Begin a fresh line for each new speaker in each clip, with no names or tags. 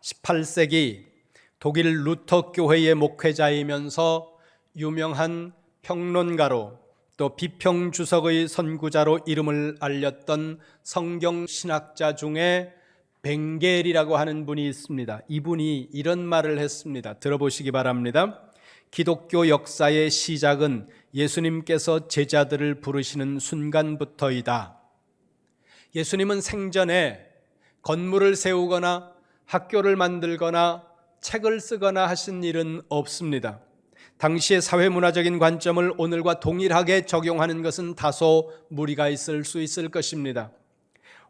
18세기 독일 루터 교회의 목회자이면서 유명한 평론가로 또 비평주석의 선구자로 이름을 알렸던 성경 신학자 중에 벵겔이라고 하는 분이 있습니다. 이분이 이런 말을 했습니다. 들어보시기 바랍니다. 기독교 역사의 시작은 예수님께서 제자들을 부르시는 순간부터이다. 예수님은 생전에 건물을 세우거나 학교를 만들거나 책을 쓰거나 하신 일은 없습니다. 당시의 사회문화적인 관점을 오늘과 동일하게 적용하는 것은 다소 무리가 있을 수 있을 것입니다.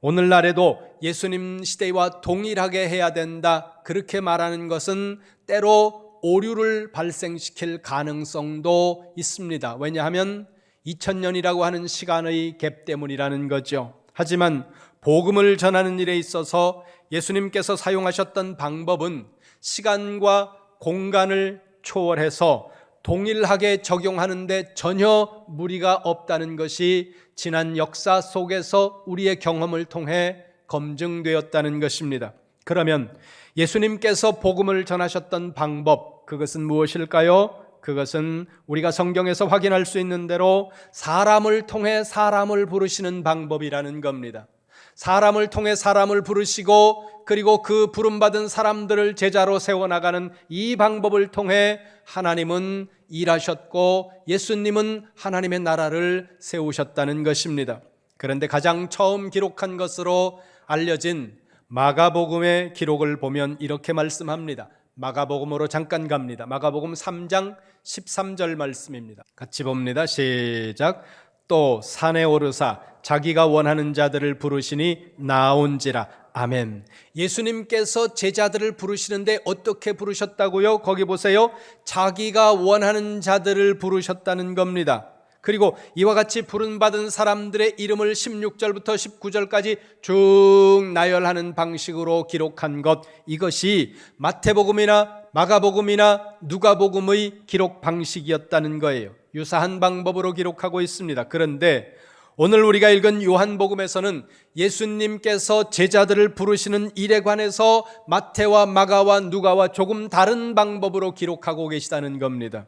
오늘날에도 예수님 시대와 동일하게 해야 된다, 그렇게 말하는 것은 때로 오류를 발생시킬 가능성도 있습니다. 왜냐하면 2000년이라고 하는 시간의 갭 때문이라는 거죠. 하지만 복음을 전하는 일에 있어서 예수님께서 사용하셨던 방법은 시간과 공간을 초월해서 동일하게 적용하는데 전혀 무리가 없다는 것이 지난 역사 속에서 우리의 경험을 통해 검증되었다는 것입니다. 그러면 예수님께서 복음을 전하셨던 방법, 그것은 무엇일까요? 그것은 우리가 성경에서 확인할 수 있는 대로 사람을 통해 사람을 부르시는 방법이라는 겁니다. 사람을 통해 사람을 부르시고 그리고 그 부름받은 사람들을 제자로 세워나가는 이 방법을 통해 하나님은 일하셨고 예수님은 하나님의 나라를 세우셨다는 것입니다. 그런데 가장 처음 기록한 것으로 알려진 마가복음의 기록을 보면 이렇게 말씀합니다. 마가복음으로 잠깐 갑니다. 마가복음 3장 13절 말씀입니다. 같이 봅니다. 시작. 또 산에 오르사 자기가 원하는 자들을 부르시니 나온지라. 아멘. 예수님께서 제자들을 부르시는데 어떻게 부르셨다고요? 거기 보세요. 자기가 원하는 자들을 부르셨다는 겁니다. 그리고 이와 같이 부름받은 사람들의 이름을 16절부터 19절까지 쭉 나열하는 방식으로 기록한 것, 이것이 마태복음이나 마가복음이나 누가복음의 기록 방식이었다는 거예요. 유사한 방법으로 기록하고 있습니다. 그런데 오늘 우리가 읽은 요한복음에서는 예수님께서 제자들을 부르시는 일에 관해서 마태와 마가와 누가와 조금 다른 방법으로 기록하고 계시다는 겁니다.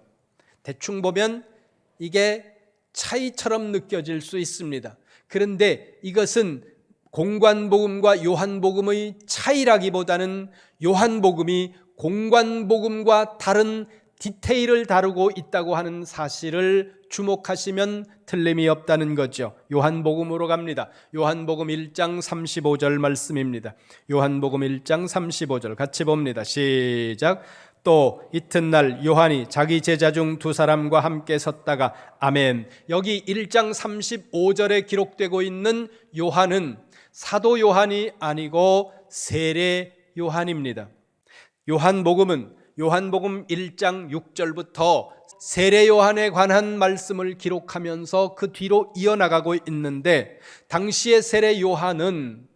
대충 보면 이게 차이처럼 느껴질 수 있습니다. 그런데 이것은 공관복음과 요한복음의 차이라기보다는 요한복음이 공관복음과 다른 디테일을 다루고 있다고 하는 사실을 주목하시면 틀림이 없다는 거죠. 요한복음으로 갑니다. 요한복음 1장 35절 말씀입니다. 요한복음 1장 35절 같이 봅니다. 시작. 또 이튿날 요한이 자기 제자 중 두 사람과 함께 섰다가 아멘. 여기 1장 35절에 기록되고 있는 요한은 사도 요한이 아니고 세례 요한입니다. 요한복음은 요한복음 1장 6절부터 세례 요한에 관한 말씀을 기록하면서 그 뒤로 이어나가고 있는데, 당시의 세례 요한은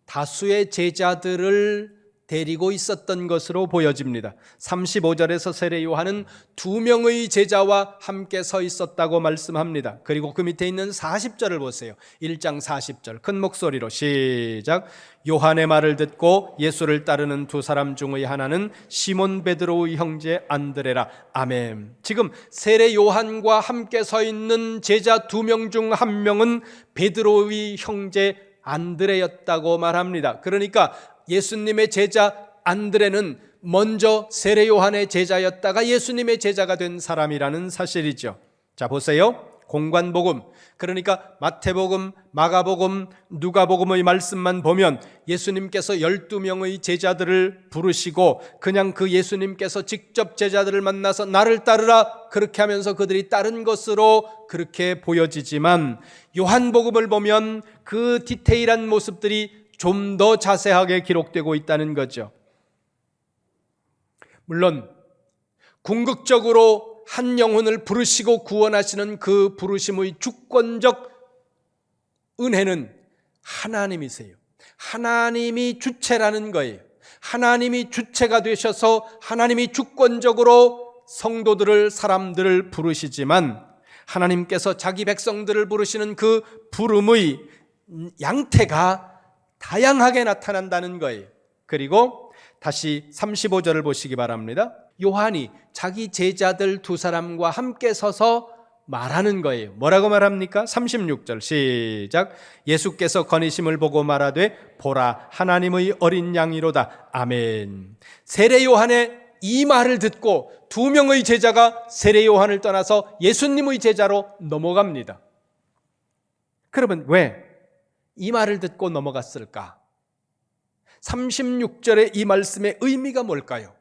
다수의 제자들을 데리고 있었던 것으로 보여집니다. 35절에서 세례 요한은 2명의 제자와 함께 서 있었다고 말씀합니다. 그리고 그 밑에 있는 40절을 보세요. 1장 40절 큰 목소리로 시작. 요한의 말을 듣고 예수를 따르는 두 사람 중의 하나는 시몬 베드로의 형제 안드레라. 아멘. 지금 세례 요한과 함께 서 있는 제자 2명 중 1명은 베드로의 형제 안드레였다고 말합니다. 그러니까 예수님의 제자 안드레는 먼저 세례 요한의 제자였다가 예수님의 제자가 된 사람이라는 사실이죠. 자, 보세요. 공관복음, 그러니까 마태복음, 마가복음, 누가복음의 말씀만 보면 예수님께서 12명의 제자들을 부르시고 그냥 그 예수님께서 직접 제자들을 만나서 나를 따르라 그렇게 하면서 그들이 따른 것으로 그렇게 보여지지만, 요한복음을 보면 그 디테일한 모습들이 좀 더 자세하게 기록되고 있다는 거죠. 물론 궁극적으로 한 영혼을 부르시고 구원하시는 그 부르심의 주권적 은혜는 하나님이세요. 하나님이 주체라는 거예요. 하나님이 주체가 되셔서 하나님이 주권적으로 성도들을, 사람들을 부르시지만, 하나님께서 자기 백성들을 부르시는 그 부름의 양태가 다양하게 나타난다는 거예요. 그리고 다시 35절을 보시기 바랍니다. 요한이 자기 제자들 두 사람과 함께 서서 말하는 거예요. 뭐라고 말합니까? 36절 시작. 예수께서 거니심을 보고 말하되 보라 하나님의 어린 양이로다. 아멘. 세례 요한의 이 말을 듣고 두 명의 제자가 세례 요한을 떠나서 예수님의 제자로 넘어갑니다. 그러면 왜 이 말을 듣고 넘어갔을까? 36절의 이 말씀의 의미가 뭘까요?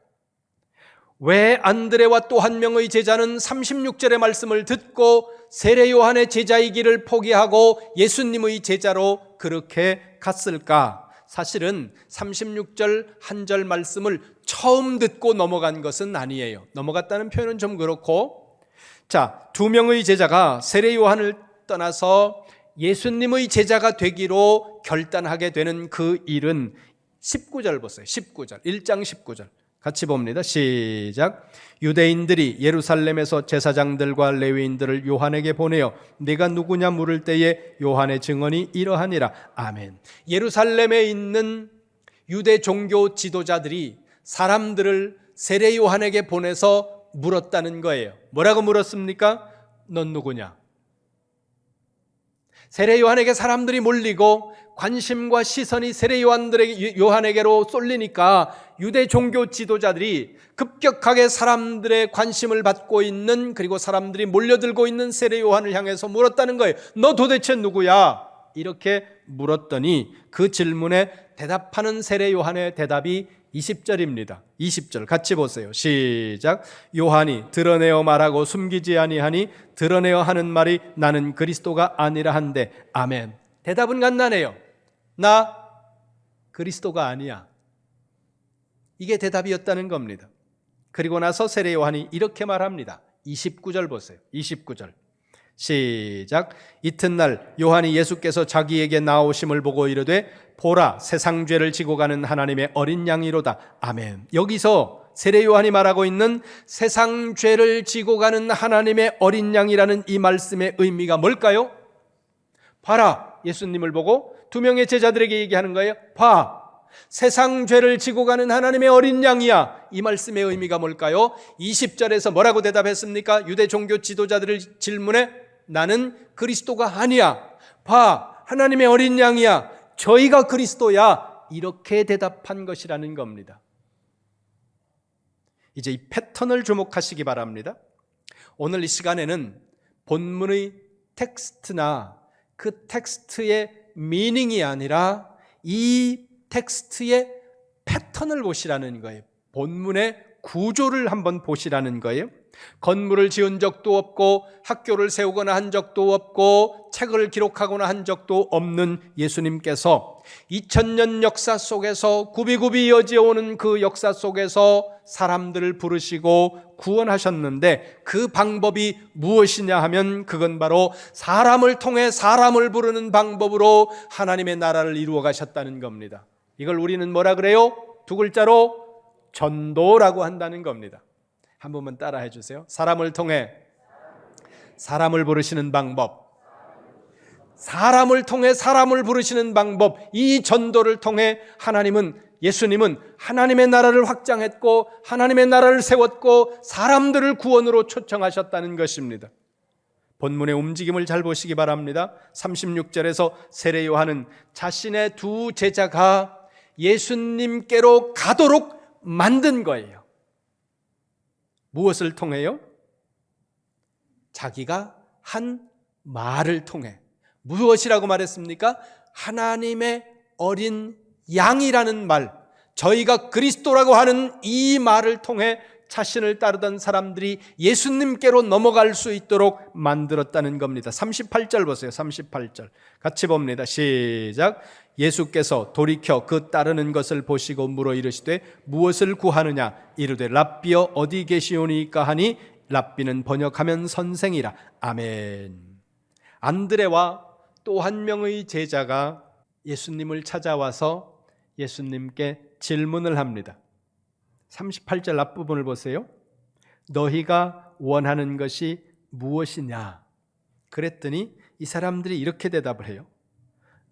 왜 안드레와 또 한 명의 제자는 36절의 말씀을 듣고 세례 요한의 제자이기를 포기하고 예수님의 제자로 그렇게 갔을까? 사실은 36절 한 절 말씀을 처음 듣고 넘어간 것은 아니에요. 넘어갔다는 표현은 좀 그렇고, 자, 두 명의 제자가 세례 요한을 떠나서 예수님의 제자가 되기로 결단하게 되는 그 일은 19절 보세요. 19절, 1장 19절 같이 봅니다. 시작. 유대인들이 예루살렘에서 제사장들과 레위인들을 요한에게 보내어 네가 누구냐 물을 때에 요한의 증언이 이러하니라. 아멘. 예루살렘에 있는 유대 종교 지도자들이 사람들을 세례 요한에게 보내서 물었다는 거예요. 뭐라고 물었습니까? 넌 누구냐? 세례 요한에게 사람들이 몰리고 관심과 시선이 세례 요한에게로 쏠리니까 유대 종교 지도자들이 급격하게 사람들의 관심을 받고 있는, 그리고 사람들이 몰려들고 있는 세례 요한을 향해서 물었다는 거예요. 너 도대체 누구야? 이렇게 물었더니 그 질문에 대답하는 세례 요한의 대답이 20절입니다. 20절 같이 보세요. 시작. 요한이 드러내어 말하고 숨기지 아니하니 드러내어 하는 말이 나는 그리스도가 아니라 한데 아멘. 대답은 간단해요. 나 그리스도가 아니야. 이게 대답이었다는 겁니다. 그리고 나서 세례 요한이 이렇게 말합니다. 29절 보세요. 29절 시작. 이튿날 요한이 예수께서 자기에게 나오심을 보고 이르되 보라 세상 죄를 지고 가는 하나님의 어린 양이로다. 아멘. 여기서 세례 요한이 말하고 있는 세상 죄를 지고 가는 하나님의 어린 양이라는 이 말씀의 의미가 뭘까요? 봐라. 예수님을 보고 두 명의 제자들에게 얘기하는 거예요. 봐. 세상 죄를 지고 가는 하나님의 어린 양이야. 이 말씀의 의미가 뭘까요? 20절에서 뭐라고 대답했습니까? 유대 종교 지도자들의 질문에 나는 그리스도가 아니야. 봐. 하나님의 어린 양이야. 저희가 그리스도야. 이렇게 대답한 것이라는 겁니다. 이제 이 패턴을 주목하시기 바랍니다. 오늘 이 시간에는 본문의 텍스트나 그 텍스트의 미닝이 아니라 이 텍스트의 패턴을 보시라는 거예요. 본문의 구조를 한번 보시라는 거예요. 건물을 지은 적도 없고 학교를 세우거나 한 적도 없고 책을 기록하거나 한 적도 없는 예수님께서 2000년 역사 속에서 굽이굽이 이어져 오는 그 역사 속에서 사람들을 부르시고 구원하셨는데 그 방법이 무엇이냐 하면 그건 바로 사람을 통해 사람을 부르는 방법으로 하나님의 나라를 이루어 가셨다는 겁니다. 이걸 우리는 뭐라 그래요? 두 글자로 전도라고 한다는 겁니다. 한 번만 따라해 주세요. 사람을 통해 사람을 부르시는 방법, 사람을 통해 사람을 부르시는 방법, 이 전도를 통해 예수님은 하나님의 나라를 확장했고 하나님의 나라를 세웠고 사람들을 구원으로 초청하셨다는 것입니다. 본문의 움직임을 잘 보시기 바랍니다. 36절에서 세례 요한은 자신의 두 제자가 예수님께로 가도록 만든 거예요. 무엇을 통해요? 자기가 한 말을 통해. 무엇이라고 말했습니까? 하나님의 어린 양이라는 말, 저희가 그리스도라고 하는 이 말을 통해 자신을 따르던 사람들이 예수님께로 넘어갈 수 있도록 만들었다는 겁니다. 38절 보세요. 38절 같이 봅니다. 시작. 예수께서 돌이켜 그 따르는 것을 보시고 물어 이르시되 무엇을 구하느냐? 이르되 랍비여 어디 계시오니까 하니 랍비는 번역하면 선생이라. 아멘. 안드레와 또 한 명의 제자가 예수님을 찾아와서 예수님께 질문을 합니다. 38절 앞부분을 보세요. 너희가 원하는 것이 무엇이냐? 그랬더니 이 사람들이 이렇게 대답을 해요.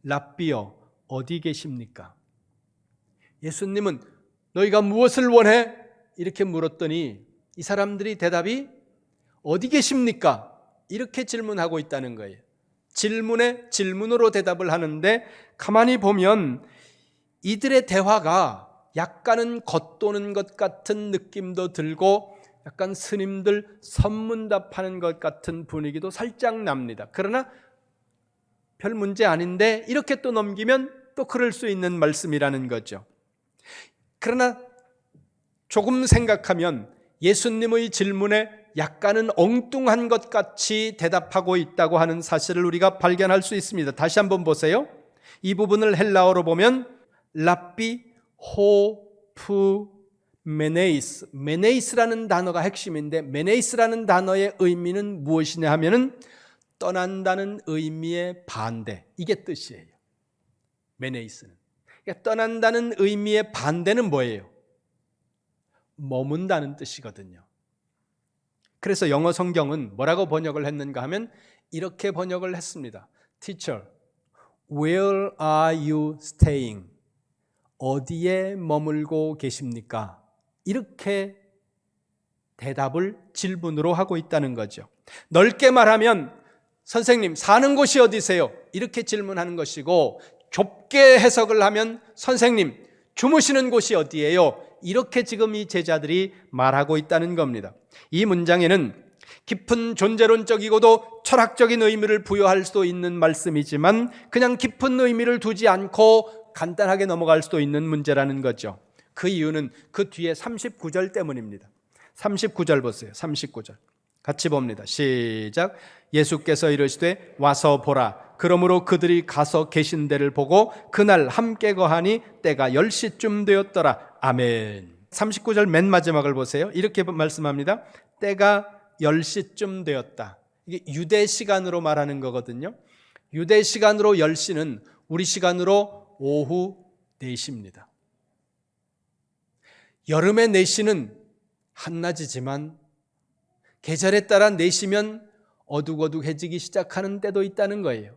랍비여 어디 계십니까? 예수님은 너희가 무엇을 원해? 이렇게 물었더니 이 사람들이 대답이 어디 계십니까? 이렇게 질문하고 있다는 거예요. 질문에 질문으로 대답을 하는데 가만히 보면 이들의 대화가 약간은 겉도는 것 같은 느낌도 들고 약간 스님들 선문답하는 것 같은 분위기도 살짝 납니다. 그러나 별 문제 아닌데 이렇게 또 넘기면 또 그럴 수 있는 말씀이라는 거죠. 그러나 조금 생각하면 예수님의 질문에 약간은 엉뚱한 것 같이 대답하고 있다고 하는 사실을 우리가 발견할 수 있습니다. 다시 한번 보세요. 이 부분을 헬라어로 보면 라삐 호프 메네이스, 메네이스라는 단어가 핵심인데 메네이스라는 단어의 의미는 무엇이냐 하면은 떠난다는 의미의 반대, 이게 뜻이에요. 메네이스는. 그러니까 떠난다는 의미의 반대는 뭐예요? 머문다는 뜻이거든요. 그래서 영어 성경은 뭐라고 번역을 했는가 하면 이렇게 번역을 했습니다. Teacher, where are you staying? 어디에 머물고 계십니까? 이렇게 대답을 질문으로 하고 있다는 거죠. 넓게 말하면 선생님 사는 곳이 어디세요? 이렇게 질문하는 것이고, 좁게 해석을 하면 선생님 주무시는 곳이 어디예요? 이렇게 지금 이 제자들이 말하고 있다는 겁니다. 이 문장에는 깊은 존재론적이고도 철학적인 의미를 부여할 수도 있는 말씀이지만 그냥 깊은 의미를 두지 않고 간단하게 넘어갈 수도 있는 문제라는 거죠. 그 이유는 그 뒤에 39절 때문입니다. 39절 보세요. 39절 같이 봅니다. 시작. 예수께서 이르시되 와서 보라. 그러므로 그들이 가서 계신 데를 보고 그날 함께 거하니 때가 10시쯤 되었더라. 아멘. 39절 맨 마지막을 보세요. 이렇게 말씀합니다. 때가 10시쯤 되었다. 이게 유대 시간으로 말하는 거거든요. 유대 시간으로 10시는 우리 시간으로 오후 4시입니다. 여름의 4시는 한낮이지만 계절에 따라 4시면 어둑어둑해지기 시작하는 때도 있다는 거예요.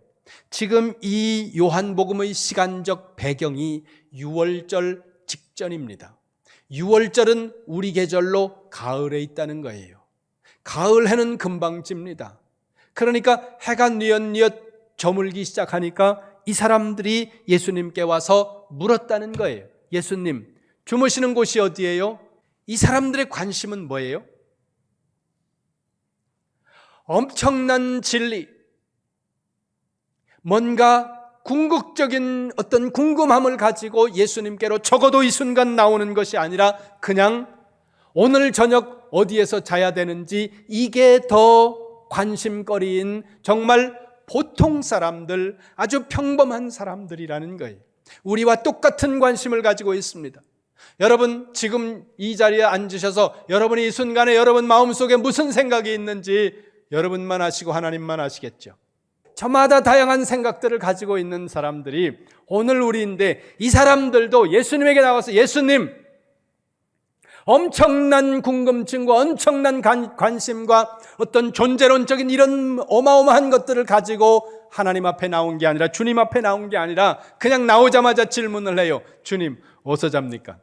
지금 이 요한복음의 시간적 배경이 6월절 직전입니다. 6월절은 우리 계절로 가을에 있다는 거예요. 가을 해는 금방 집니다. 그러니까 해가 뉘엿뉘엿 저물기 시작하니까 이 사람들이 예수님께 와서 물었다는 거예요. 예수님, 주무시는 곳이 어디예요? 이 사람들의 관심은 뭐예요? 엄청난 진리, 뭔가 궁극적인 어떤 궁금함을 가지고 예수님께로 적어도 이 순간 나오는 것이 아니라 그냥 오늘 저녁 어디에서 자야 되는지, 이게 더 관심거리인 정말 보통 사람들, 아주 평범한 사람들이라는 거예요. 우리와 똑같은 관심을 가지고 있습니다. 여러분 지금 이 자리에 앉으셔서 여러분이 이 순간에 여러분 마음속에 무슨 생각이 있는지 여러분만 아시고 하나님만 아시겠죠. 저마다 다양한 생각들을 가지고 있는 사람들이 오늘 우리인데, 이 사람들도 예수님에게 나와서 예수님, 엄청난 궁금증과 엄청난 관심과 어떤 존재론적인 이런 어마어마한 것들을 가지고 하나님 앞에 나온 게 아니라, 주님 앞에 나온 게 아니라 그냥 나오자마자 질문을 해요. 주님, 어디서 잡니까?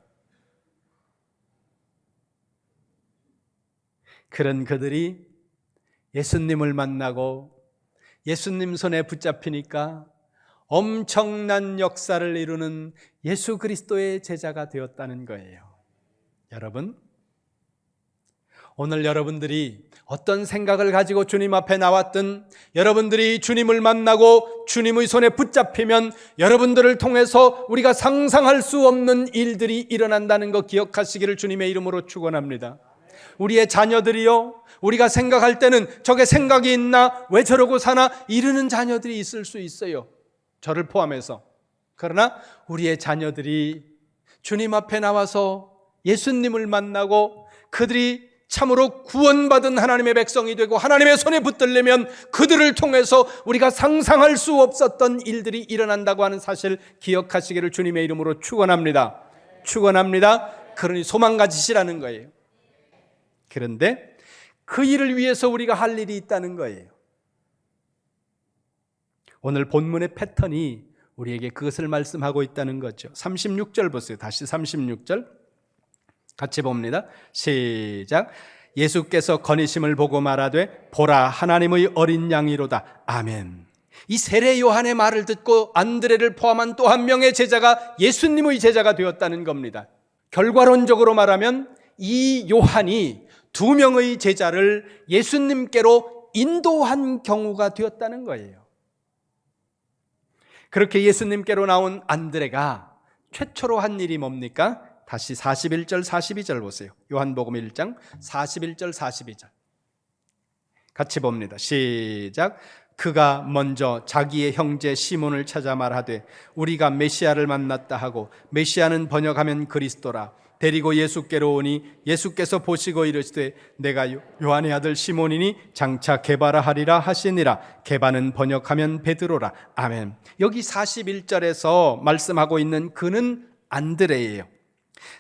그런 그들이 예수님을 만나고 예수님 손에 붙잡히니까 엄청난 역사를 이루는 예수 그리스도의 제자가 되었다는 거예요. 여러분, 오늘 여러분들이 어떤 생각을 가지고 주님 앞에 나왔든, 여러분들이 주님을 만나고 주님의 손에 붙잡히면 여러분들을 통해서 우리가 상상할 수 없는 일들이 일어난다는 거 기억하시기를 주님의 이름으로 축원합니다. 우리의 자녀들이요, 우리가 생각할 때는 저게 생각이 있나, 왜 저러고 사나 이러는 자녀들이 있을 수 있어요. 저를 포함해서. 그러나 우리의 자녀들이 주님 앞에 나와서 예수님을 만나고 그들이 참으로 구원받은 하나님의 백성이 되고 하나님의 손에 붙들려면 그들을 통해서 우리가 상상할 수 없었던 일들이 일어난다고 하는 사실 기억하시기를 주님의 이름으로 축원합니다. 축원합니다. 그러니 소망 가지시라는 거예요. 그런데 그 일을 위해서 우리가 할 일이 있다는 거예요. 오늘 본문의 패턴이 우리에게 그것을 말씀하고 있다는 거죠. 36절 보세요. 다시 36절. 같이 봅니다. 시작. 예수께서 거니심을 보고 말하되 보라 하나님의 어린 양이로다. 아멘. 이 세례 요한의 말을 듣고 안드레를 포함한 또 한 명의 제자가 예수님의 제자가 되었다는 겁니다. 결과론적으로 말하면 이 요한이 두 명의 제자를 예수님께로 인도한 경우가 되었다는 거예요. 그렇게 예수님께로 나온 안드레가 최초로 한 일이 뭡니까? 다시 41절 42절 보세요. 요한복음 1장 41절 42절 같이 봅니다. 시작. 그가 먼저 자기의 형제 시몬을 찾아 말하되 우리가 메시아를 만났다 하고, 메시아는 번역하면 그리스도라. 데리고 예수께로 오니 예수께서 보시고 이르시되 내가 요한의 아들 시몬이니 장차 게바라 하리라 하시니라. 게바는 번역하면 베드로라. 아멘. 여기 41절에서 말씀하고 있는 그는 안드레예요.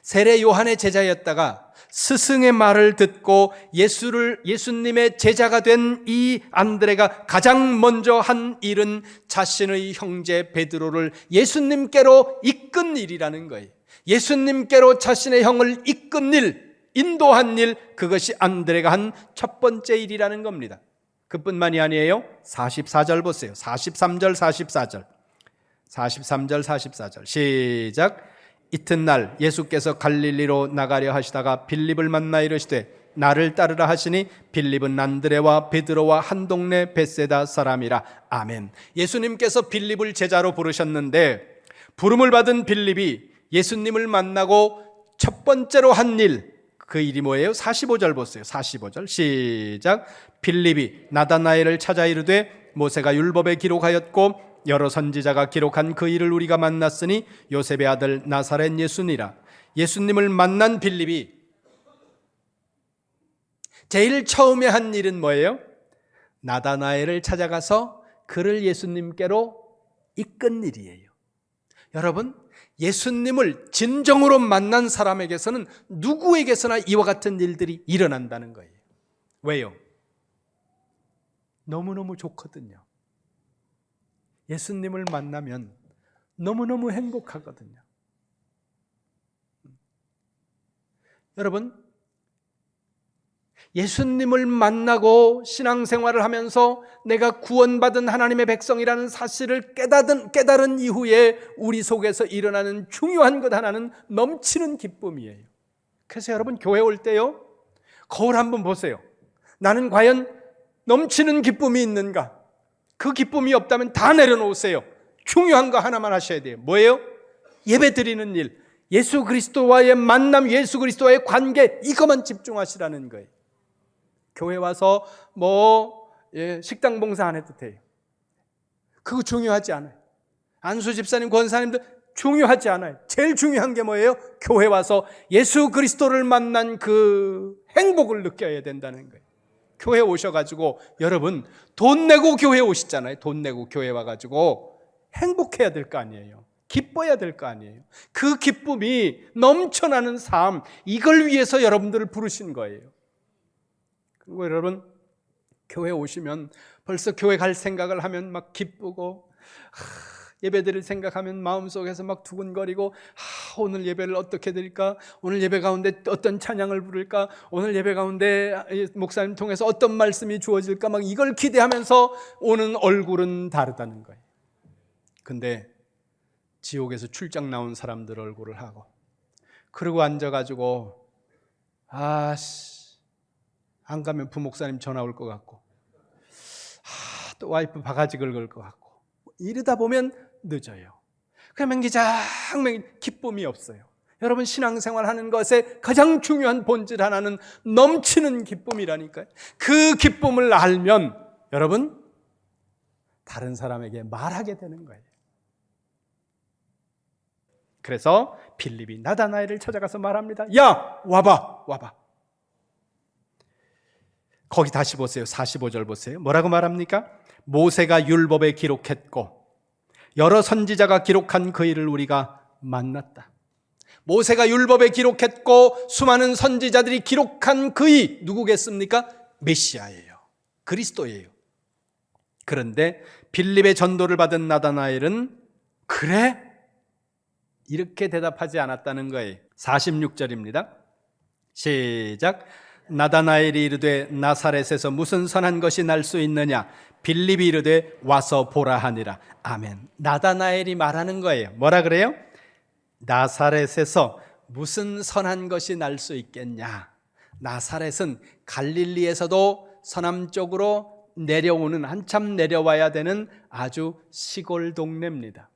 세례 요한의 제자였다가 스승의 말을 듣고 예수님의 제자가 된 이 안드레가 가장 먼저 한 일은 자신의 형제 베드로를 예수님께로 이끈 일이라는 거예요. 예수님께로 자신의 형을 이끈 일, 인도한 일, 그것이 안드레가 한 첫 번째 일이라는 겁니다. 그뿐만이 아니에요. 44절 보세요. 43절 44절 43절 44절 시작. 이튿날 예수께서 갈릴리로 나가려 하시다가 빌립을 만나 이르시되 나를 따르라 하시니 빌립은 안드레와 베드로와 한 동네 벳세다 사람이라. 아멘. 예수님께서 빌립을 제자로 부르셨는데 부름을 받은 빌립이 예수님을 만나고 첫 번째로 한 일, 그 일이 뭐예요? 45절 보세요. 45절 시작. 빌립이 나다나엘을 찾아 이르되 모세가 율법에 기록하였고 여러 선지자가 기록한 그 일을 우리가 만났으니 요셉의 아들 나사렛 예수니라. 예수님을 만난 빌립이 제일 처음에 한 일은 뭐예요? 나다나엘을 찾아가서 그를 예수님께로 이끈 일이에요. 여러분, 예수님을 진정으로 만난 사람에게서는 누구에게서나 이와 같은 일들이 일어난다는 거예요. 왜요? 너무너무 좋거든요. 예수님을 만나면 너무너무 행복하거든요. 여러분, 예수님을 만나고 신앙생활을 하면서 내가 구원받은 하나님의 백성이라는 사실을 깨달은 이후에 우리 속에서 일어나는 중요한 것 하나는 넘치는 기쁨이에요. 그래서 여러분, 교회 올 때요, 거울 한번 보세요. 나는 과연 넘치는 기쁨이 있는가? 그 기쁨이 없다면 다 내려놓으세요. 중요한 거 하나만 하셔야 돼요. 뭐예요? 예배 드리는 일, 예수 그리스도와의 만남, 예수 그리스도와의 관계, 이것만 집중하시라는 거예요. 교회 와서 식당 봉사 안 해도 돼요. 그거 중요하지 않아요. 안수 집사님, 권사님들 중요하지 않아요. 제일 중요한 게 뭐예요? 교회 와서 예수 그리스도를 만난 그 행복을 느껴야 된다는 거예요. 교회 오셔가지고 여러분 돈 내고 교회 오시잖아요. 돈 내고 교회 와가지고 행복해야 될 거 아니에요. 기뻐야 될 거 아니에요. 그 기쁨이 넘쳐나는 삶, 이걸 위해서 여러분들을 부르신 거예요. 그리고 여러분, 교회 오시면 벌써 교회 갈 생각을 하면 막 기쁘고, 예배 드릴 생각하면 마음속에서 막 두근거리고, 오늘 예배를 어떻게 드릴까? 오늘 예배 가운데 어떤 찬양을 부를까? 오늘 예배 가운데 목사님 통해서 어떤 말씀이 주어질까? 막 이걸 기대하면서 오는 얼굴은 다르다는 거예요. 근데 지옥에서 출장 나온 사람들 얼굴을 하고, 그러고 앉아가지고 안 가면 부목사님 전화 올 것 같고, 또 와이프 바가지 긁을 것 같고, 이러다 보면 늦어요. 그러면 기쁨이 없어요. 여러분, 신앙생활 하는 것에 가장 중요한 본질 하나는 넘치는 기쁨이라니까요. 그 기쁨을 알면 여러분, 다른 사람에게 말하게 되는 거예요. 그래서 빌립이 나다나엘을 찾아가서 말합니다. 야, 와봐. 거기 다시 보세요. 45절 보세요. 뭐라고 말합니까? 모세가 율법에 기록했고 여러 선지자가 기록한 그 일을 우리가 만났다. 모세가 율법에 기록했고 수많은 선지자들이 기록한 그 일, 누구겠습니까? 메시아예요. 그리스도예요. 그런데 빌립의 전도를 받은 나다나엘은 그래? 이렇게 대답하지 않았다는 거예요. 46절입니다. 시작. 나다나엘이 이르되 나사렛에서 무슨 선한 것이 날 수 있느냐? 빌립이 이르되 와서 보라 하니라. 아멘. 나다나엘이 말하는 거예요. 뭐라 그래요? 나사렛에서 무슨 선한 것이 날 수 있겠냐? 나사렛은 갈릴리에서도 서남쪽으로 내려오는, 한참 내려와야 되는 아주 시골 동네입니다.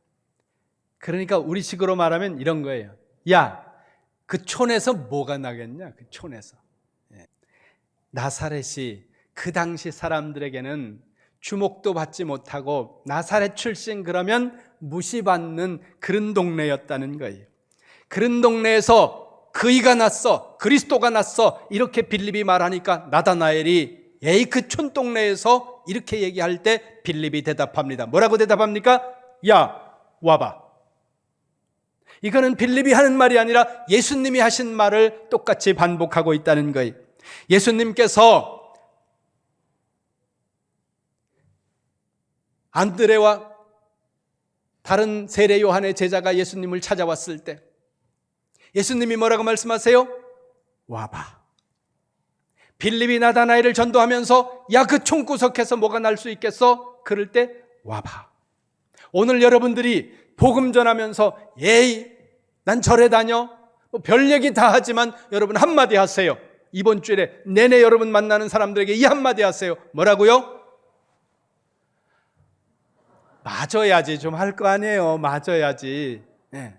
그러니까 우리식으로 말하면 이런 거예요. 야, 그 촌에서 뭐가 나겠냐? 그 촌에서. 나사렛이 그 당시 사람들에게는 주목도 받지 못하고 나사렛 출신 그러면 무시받는 그런 동네였다는 거예요. 그런 동네에서 그이가 났어, 그리스도가 났어, 이렇게 빌립이 말하니까 나다나엘이 에이 그 촌동네에서 이렇게 얘기할 때 빌립이 대답합니다. 뭐라고 대답합니까? 야, 와봐. 이거는 빌립이 하는 말이 아니라 예수님이 하신 말을 똑같이 반복하고 있다는 거예요. 예수님께서 안드레와 다른 세례 요한의 제자가 예수님을 찾아왔을 때 예수님이 뭐라고 말씀하세요? 와봐. 빌립이 나다나엘을 전도하면서 야, 그 총구석에서 뭐가 날 수 있겠어? 그럴 때 와봐. 오늘 여러분들이 복음 전하면서 에이 난 절에 다녀 별 얘기 다 하지만 여러분 한마디 하세요. 이번 주일에 내내 여러분 만나는 사람들에게 이 한마디 하세요. 뭐라고요? 맞아야지 좀 할 거 아니에요. 맞아야지. 네.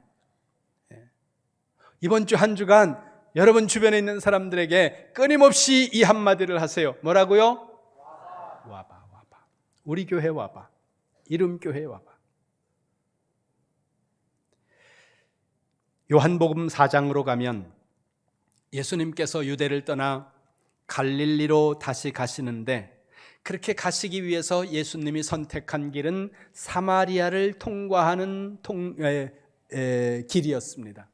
이번 주 한 주간 여러분 주변에 있는 사람들에게 끊임없이 이 한마디를 하세요. 뭐라고요? 와봐. 우리 교회 와봐. 이름교회 와봐. 요한복음 4장으로 가면 예수님께서 유대를 떠나 갈릴리로 다시 가시는데 그렇게 가시기 위해서 예수님이 선택한 길은 사마리아를 통과하는 길이었습니다.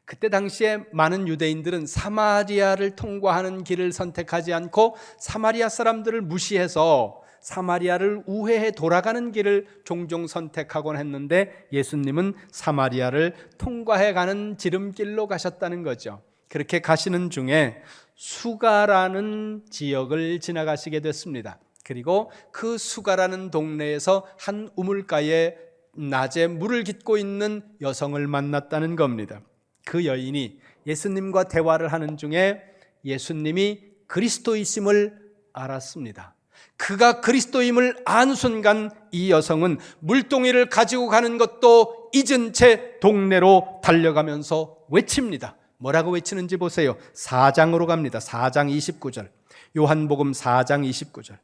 그때 당시에 많은 유대인들은 사마리아를 통과하는 길을 선택하지 않고 사마리아 사람들을 무시해서 사마리아를 우회해 돌아가는 길을 종종 선택하곤 했는데 예수님은 사마리아를 통과해 가는 지름길로 가셨다는 거죠. 그렇게 가시는 중에 수가라는 지역을 지나가시게 됐습니다. 그리고 그 수가라는 동네에서 한 우물가에 낮에 물을 깃고 있는 여성을 만났다는 겁니다. 그 여인이 예수님과 대화를 하는 중에 예수님이 그리스도이심을 알았습니다. 그가 그리스도임을 안 순간 이 여성은 물동이를 가지고 가는 것도 잊은 채 동네로 달려가면서 외칩니다. 뭐라고 외치는지 보세요. 4장으로 갑니다. 4장 29절. 요한복음 4장 29절.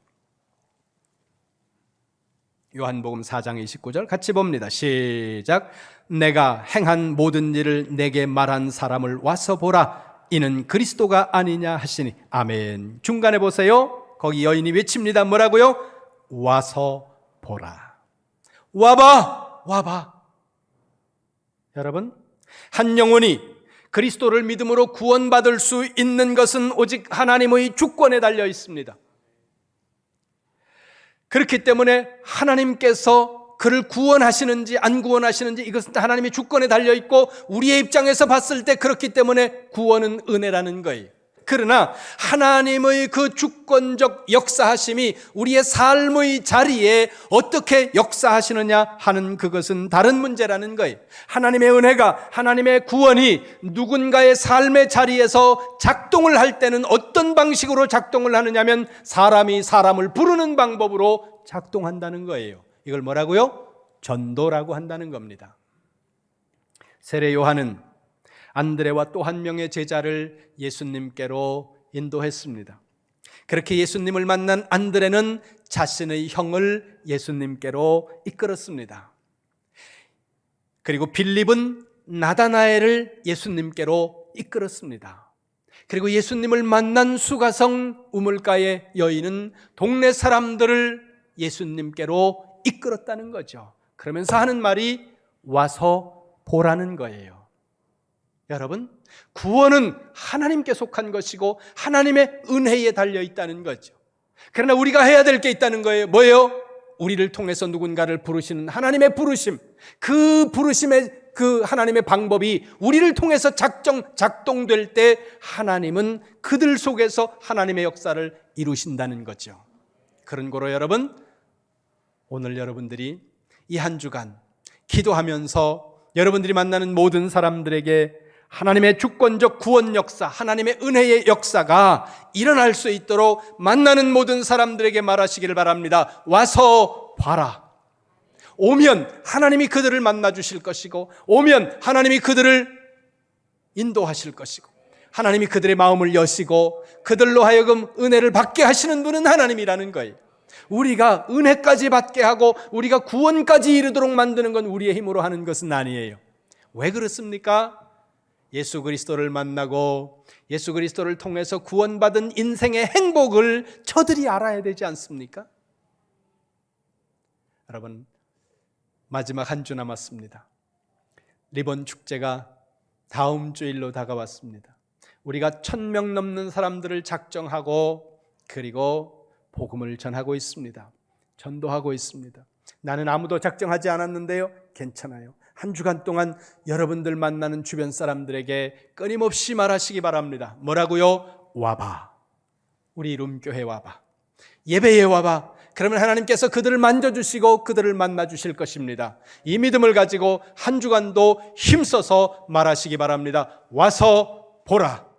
요한복음 4장 29절 같이 봅니다. 시작. 내가 행한 모든 일을 내게 말한 사람을 와서 보라. 이는 그리스도가 아니냐 하시니. 아멘. 중간에 보세요. 거기 여인이 외칩니다. 뭐라고요? 와서 보라. 와봐. 여러분, 한 영혼이 그리스도를 믿음으로 구원받을 수 있는 것은 오직 하나님의 주권에 달려 있습니다. 그렇기 때문에 하나님께서 그를 구원하시는지 안 구원하시는지 이것은 하나님의 주권에 달려 있고 우리의 입장에서 봤을 때 그렇기 때문에 구원은 은혜라는 거예요. 그러나 하나님의 그 주권적 역사하심이 우리의 삶의 자리에 어떻게 역사하시느냐 하는 그것은 다른 문제라는 거예요. 하나님의 은혜가, 하나님의 구원이 누군가의 삶의 자리에서 작동을 할 때는 어떤 방식으로 작동을 하느냐면 사람이 사람을 부르는 방법으로 작동한다는 거예요. 이걸 뭐라고요? 전도라고 한다는 겁니다. 세례 요한은 안드레와 또 한 명의 제자를 예수님께로 인도했습니다. 그렇게 예수님을 만난 안드레는 자신의 형을 예수님께로 이끌었습니다. 그리고 빌립은 나다나엘을 예수님께로 이끌었습니다. 그리고 예수님을 만난 수가성 우물가의 여인은 동네 사람들을 예수님께로 이끌었다는 거죠. 그러면서 하는 말이 와서 보라는 거예요. 여러분, 구원은 하나님께 속한 것이고 하나님의 은혜에 달려 있다는 거죠. 그러나 우리가 해야 될 게 있다는 거예요. 뭐예요? 우리를 통해서 누군가를 부르시는 하나님의 부르심, 그 부르심에 그 하나님의 방법이 우리를 통해서 작동될 때 하나님은 그들 속에서 하나님의 역사를 이루신다는 거죠. 그런 거로 여러분, 오늘 여러분들이 이 한 주간 기도하면서 여러분들이 만나는 모든 사람들에게 하나님의 주권적 구원 역사, 하나님의 은혜의 역사가 일어날 수 있도록 만나는 모든 사람들에게 말하시기를 바랍니다. 와서 봐라. 오면 하나님이 그들을 만나 주실 것이고, 오면 하나님이 그들을 인도하실 것이고, 하나님이 그들의 마음을 여시고 그들로 하여금 은혜를 받게 하시는 분은 하나님이라는 거예요. 우리가 은혜까지 받게 하고 우리가 구원까지 이르도록 만드는 건 우리의 힘으로 하는 것은 아니에요. 왜 그렇습니까? 예수 그리스도를 만나고 예수 그리스도를 통해서 구원받은 인생의 행복을 저들이 알아야 되지 않습니까? 여러분, 마지막 한 주 남았습니다. 리본 축제가 다음 주일로 다가왔습니다. 우리가 1000명 넘는 사람들을 작정하고 그리고 복음을 전하고 있습니다. 전도하고 있습니다. 나는 아무도 작정하지 않았는데요. 괜찮아요. 한 주간 동안 여러분들 만나는 주변 사람들에게 끊임없이 말하시기 바랍니다. 뭐라고요? 와봐. 우리 이룸교회 와봐. 예배에 와봐. 그러면 하나님께서 그들을 만져주시고 그들을 만나주실 것입니다. 이 믿음을 가지고 한 주간도 힘써서 말하시기 바랍니다. 와서 보라.